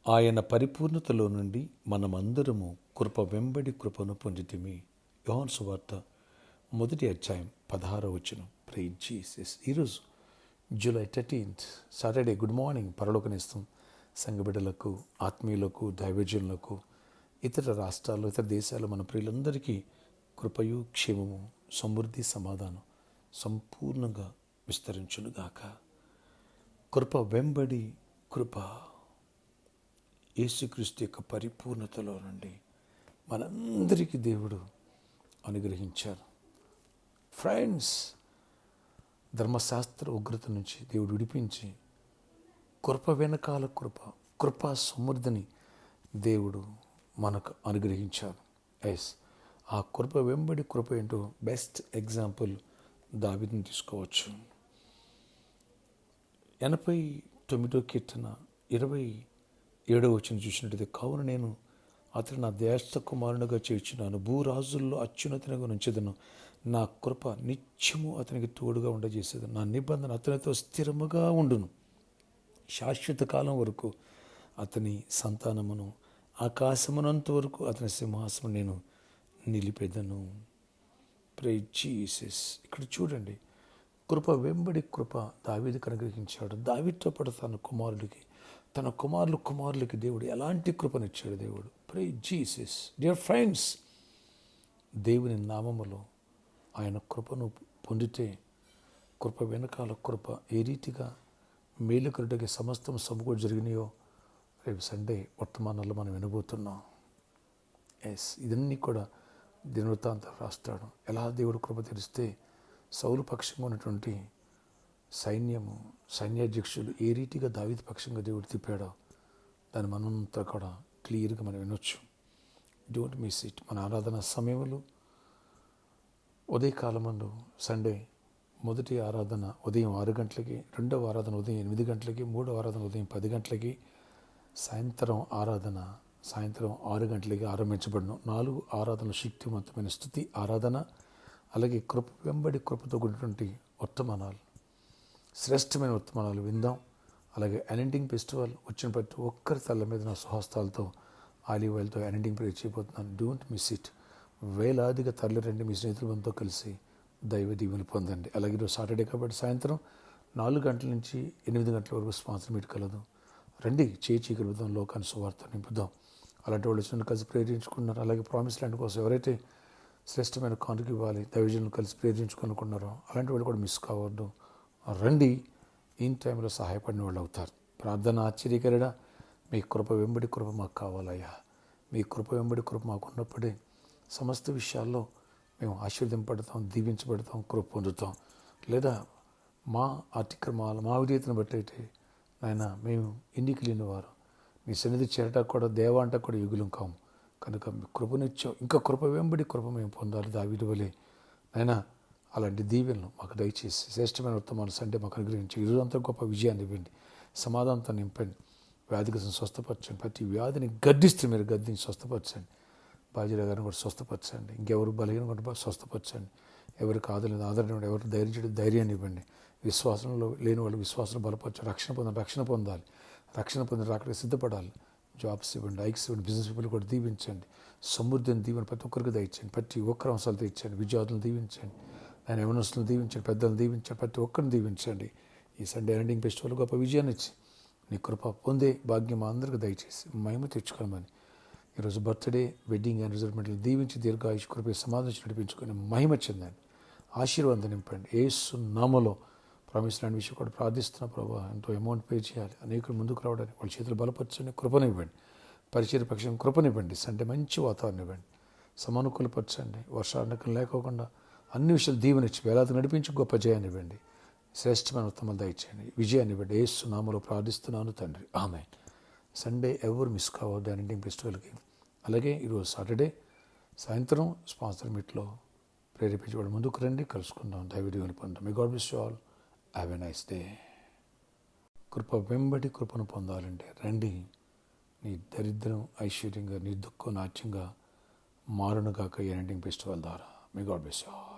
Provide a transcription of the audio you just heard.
ఆయన పరిపూర్ణతలో నుండి మనమందరము కృప వెంబడి కృపను పొందితిమి. యోహాను సువార్త 1:16. Praise Jesus. ఈరోజు జూలై 13 సాటర్డే. Good morning. పరలోకనిస్తాం సంఘ బిడ్డలకు, ఆత్మీయులకు, దైవజనులకు, ఇతర రాష్ట్రాల్లో, ఇతర దేశాల్లో మన ప్రియులందరికీ కృపయు, క్షేమము, సమృద్ధి, సమాధానం సంపూర్ణంగా విస్తరించునుగాక. కృప వెంబడి కృప, యేసుక్రీస్తు యొక్క పరిపూర్ణతలో నుండి మనందరికీ దేవుడు అనుగ్రహించారు. ఫ్రెండ్స్, ధర్మశాస్త్ర ఉగ్రత నుంచి దేవుడు విడిపించి కృప వెనకాల కృపా సమృద్ధిని దేవుడు మనకు అనుగ్రహించారు. ఆ కృప వెంబడి కృప ఏంటో బెస్ట్ ఎగ్జాంపుల్ దావీదుని తీసుకోవచ్చు. 89 కీర్తన 27 చూసినట్లయితే, కావున నేను అతను నా జ్యేష్ఠ కుమారునిగా చేర్చున్నాను, భూరాజుల్లో అత్యున్నతంగా ఉంచెదను, నా కృప నిత్యము అతనికి తోడుగా ఉండజేసేదను, నా నిబంధన అతనితో స్థిరముగా ఉండును, శాశ్వత కాలం వరకు అతని సంతానమును, ఆకాశమునంత వరకు అతని సింహాసనం నేను నిలిపెదను. Praise Jesus. ఇక్కడ చూడండి, కృప వెంబడి కృప దావీదుకు అనుగ్రహించాడు. దావీదుతో పాటు తన కుమారులకి దేవుడు ఎలాంటి కృపనిచ్చాడు దేవుడు. Praise Jesus. డియర్ ఫ్రెండ్స్, దేవుని నామములో ఆయన కృపను పొందితే, కృప వెనకాల కృప ఏ రీతిగా మేలుకరుడికి సమస్తం సమకూడి జరిగినాయో రేపు సండే వర్తమానాల్లో మనం వినబోతున్నాం. ఇదన్నీ కూడా దినవృత్తాంతం రాస్తాడు. ఎలా దేవుడు కృప తెరిస్తే సౌలు పక్షంగా ఉన్నటువంటి సైన్యాధ్యక్షులు ఏ రీతిగా దావీదు పక్షంగా దేవుడు తిప్పాడో దాన్ని మనంతా కూడా క్లియర్గా మనం వినొచ్చు. Don't miss it. మన ఆరాధన సమయంలో ఉదయకాలమందు సండే మొదటి ఆరాధన ఉదయం 6 గంటలకి, రెండవ ఆరాధన ఉదయం 8 గంటలకి, మూడవ ఆరాధన ఉదయం 10 గంటలకి, సాయంత్రం ఆరాధన సాయంత్రం 6 గంటలకి ఆరంభించబడను. 4 ఆరాధనలు శక్తివంతమైన స్తుతి ఆరాధన, అలాగే కృప వెంబడి కృపతో కూడినటువంటి వర్తమానాలు, శ్రేష్టమైన వర్తమానాలు విందాం. అలాగే అనాయింటింగ్ ఫెస్టివల్ వచ్చిన ప్రతి ఒక్కరి తల్ల మీద నా స్వహస్తాలతో ఆలివ్ ఆయిల్తో అనాయింటింగ్ ప్రేయర్ చేయబోతున్నాను. Don't miss it. వేలాదిగా తరలి రండి, మీ స్నేహితులతో కలిసి దైవ దీవెనలు పొందండి. అలాగే ఈరోజు సాటర్డే కాబట్టి సాయంత్రం 4 గంటల నుంచి 8 గంటల వరకు స్పాన్సర్ మీట్ కలదు. రండి, చీకలుద్దాం, లోకాన్ని సువార్త నింపుదాం. అలాంటి వాళ్ళు చిన్న కలిసి ప్రేరించుకున్నారు. అలాగే ప్రామిస్ ల్యాండ్ కోసం ఎవరైతే శ్రేష్టమైన కానుక ఇవ్వాలి, దైవజనులు కలిసి ప్రేరించుకున్నారో అలాంటి వాళ్ళు కూడా మిస్ కావద్దు. రండి, ఈ టైంలో సహాయపడిన వాళ్ళు అవుతారు. ప్రార్థన ఆశ్చర్యకరడా, మీ కృప వెంబడి కృప మాకు కావాలయ్యా. మీ కృప వెంబడి కృప మాకు ఉన్నప్పుడే సమస్త విషయాల్లో మేము ఆశీర్వదింపడతాం, దీవించబడతాం, కృప పొందుతాం. లేదా మా అతిక్రమాలు, మా విధేయతను బట్టి అయితే నాయన మేము ఎన్నిక లేని వారు, మీ సన్నిధి చేరటానికి కూడా దేవాంటకు కూడా యుగులం కాము. కనుక మీ కృపనిచ్చాం, ఇంకా కృప వెంబడి కృప మేము పొందాలి దావీదు వలె. నాయన అలాంటి దీవెనలు మాకు దయచేసి శ్రేష్టమైన వర్తమాన సండే మాకు అనుగ్రహించి ఈరోజంతా గొప్ప విజయాన్ని ఇవ్వండి, సమాధానంతో నింపండి, వ్యాధిగ్రస్తులను స్వస్థపరచండి. ప్రతి వ్యాధిని గద్దిస్తే మీరు గద్దించి స్వస్థపరచండి. బాజీరావు గారిని కూడా స్వస్థపరచండి. ఇంకెవరు బలహీన కూడా స్వస్థపరచండి. ఎవరికి ఆదరలేదు ఆదరణ, ఎవరు ధైర్యాన్ని ఇవ్వండి. విశ్వాసంలో లేని వాళ్ళు విశ్వాసం బలపరచండి. రక్షణ పొందాలి, రక్షణ పొందిన రాకడికి సిద్ధపడాలి. జాబ్స్ ఇవ్వండి, ఐక్స్ ఇవ్వండి, బిజినెస్ పీపుల్ కూడా దీవించండి. సమృద్ధిని దీవెన ప్రతి ఒక్కరికి దయచండి. ప్రతి ఒక్కరి అంశాలతో ఇచ్చండి. విద్యార్థులను దీవించండి, నేను యవనస్తులను దీవించండి, పెద్దలను దీవించండి, ప్రతి ఒక్కరిని దీవించండి. ఈ సండే ఎండింగ్ ఫెస్టివల్ గొప్ప విజయాన్ని ఇచ్చి నీ కృప పొందే భాగ్యం మా అందరికీ దయచేసి మహిమ తెచ్చుకోమని ఈరోజు బర్త్డే, వెడ్డింగ్ యానివర్సరీమెంట్లు దీవించి దీర్ఘాయుష్ కృప సమాధానం నడిపించుకొని మహిమ చెందండి, ఆశీర్వాదం నింపండి. యేసు నామములో ప్రామిస్ ల్యాండ్ విషయం కూడా ప్రార్థిస్తున్న ప్రభావ ఎంతో అమౌంట్ పే చేయాలి, అనేకులు ముందుకు రావడానికి వాళ్ళ చేతులు బలపరచండి, కృపనివ్వండి. పరిచయ పక్షం కృపనివ్వండి. సండే మంచి వాతావరణం ఇవ్వండి, సమానుకూలపరచండి. వర్షారణకం లేకోకుండా అన్ని విషయాలు దీవెనిచ్చి వేలాది నడిపించి గొప్ప జయాన్ని ఇవ్వండి. శ్రేష్టమైన ఉత్తమాలు దయచేయండి, విజయాన్ని ఇవ్వండి. యేసు నామములో ప్రార్థిస్తున్నాను తండ్రి, ఆమేన్. సండే ఎవరు మిస్ కావద్దు ఎండింగ్ ఫెస్టివల్కి. అలాగే ఈరోజు సాటర్డే సాయంత్రం స్పాన్సర్ మీట్లో ప్రేరేపించి వాళ్ళు ముందుకు రండి, కలుసుకుందాం, దైవదీవెనలు పొందాం. May God bless you all. Have a nice day. కృప వెంబడి కృపను పొందాలంటే రండి. నీ దరిద్రం ఐశ్వర్యంగా, నీ దుఃఖం నాట్యంగా మారునుగాక ఎండింగ్ ఫెస్టివల్ ద్వారా. మే గాడ్ బ్లెస్ యు ఆల్.